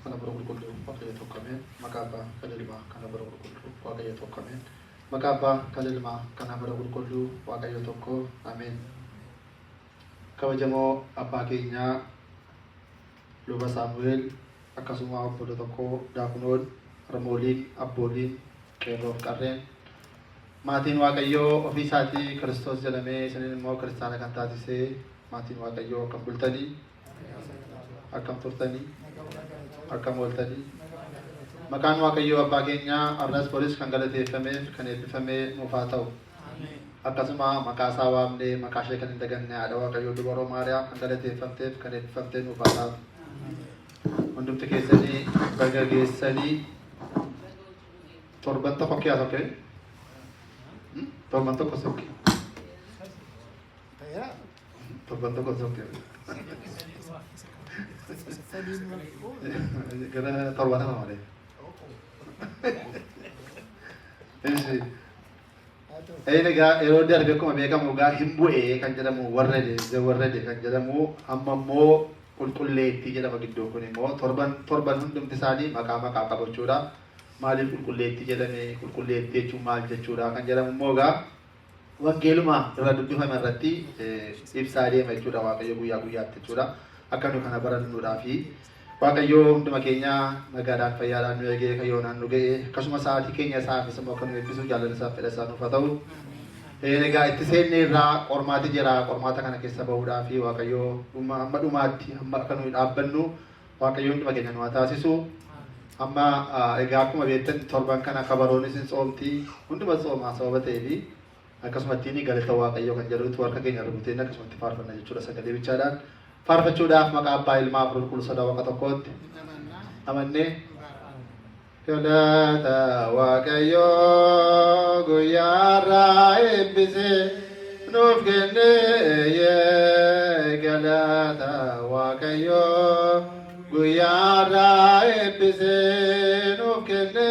kana bara qulqulluu waaqayyo tokko ameen. Maqaa abbaa kan ilmaa kana bara qulqulluu waaqayyo tokko ameen. Maqaa abbaa kan ilmaa kana bara qulqulluu waaqayyo tokko ameen. Kabajamoo abbaa keenyaa luba Saamu'eel akkasuma obbola tokko daakunoon ramooliin abbooliin qeerroof qarreen maatiin waaqayyoo ofii isaatii Kiristoos jedhamee isiniin immoo kiristaana kan taasisee maatiin waaqayyoo akkam bultanii akkam turtanii akkam ooltanii maqaan waaqayyoo abbaa keenyaa arras boris kan galateeffameef kan eebbifamee nuuf haa ta'u. Akkasuma maqaa isaa waamnee maqaa ishee kan hin daganne haadha waaqayyoo dubaroo Maariyaam kan galateeffamteef kan eebbifamtee nuuf haa ta'u. Hundumti keessanii baga geessanii torban tokko kiyaa tokko torban tokko tokko torban tokko tokko gara torban nama malee egaa yeroo darbe akkuma beekamu egaa hin bu'ee kan jedhamu warrede kan jedhamu amma immoo qulqulleettii jedhama gidduu kun immoo torban hundumti isaanii maqaa qabachuudha. Maaliif qulqulleettii jedhame qulqulleettii jechuun maal jechuudha kan jedhamu immoo egaa wangeeluma irra dubbifame irratti ibsaa deema jechuudha waaqayyo guyyaa guyyaatti jechuudha. Akka nu kana barannuudhaa fi waaqayyo hunduma keenya nagaadhaan fayyaadhaan nu eegee kayyoonaan nu ga'e akkasuma sa'aatii keenya isaafis immoo akka nu eebbisu jaalala isaaf fedha isaa nuuf haa ta'u. Egaa itti seenne irraa qormaati jira qormaata kana keessa bahuudhaa fi waaqayyo amma dhumaatti amma akka nuyi dhaabbannu waaqayyo hunduma keenya nu haa taasisu. Amma egaa akkuma beektan torban kana kabaroonis hin tsoomti hunduma tsoomaa sababa ta'eefi akkasuma ittiin galata waaqayyo kan jedhutu harka keenya rukuteen akkasumatti faarfanna jechuudha sagalee bichaadhaan faarfachuudhaaf maqaa abbaa ilmaa afur qulqulluu sadaa waaqa tokkootti amannee galata waaqayyo guyyaarraa eebbisee nuuf kenne galata waaqayyo guyyaarraa eebbisee nuuf kenne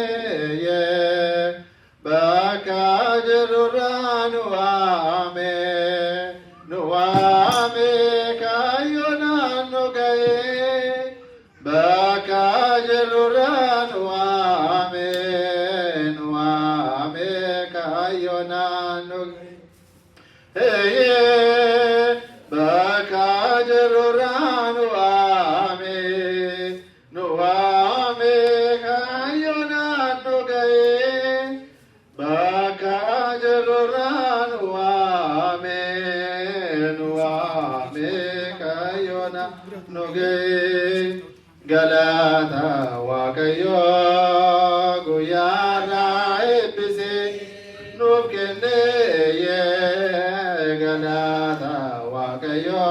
bakka jirurraa nu waame kaayyoon nu ga'e bakka jirurraa nu waame kaayyoon nu ga'e bakka jirurraa nu waame kaayyoon nu ga'e bakka jirurraa nu waame kaayyoon nu ga'e galata waaqayyo guyyaarraa eebbisee nuuf kenne galata waaqayyo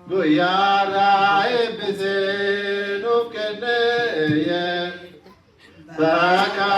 guyyaarraa eebbisee nuuf kenne bakka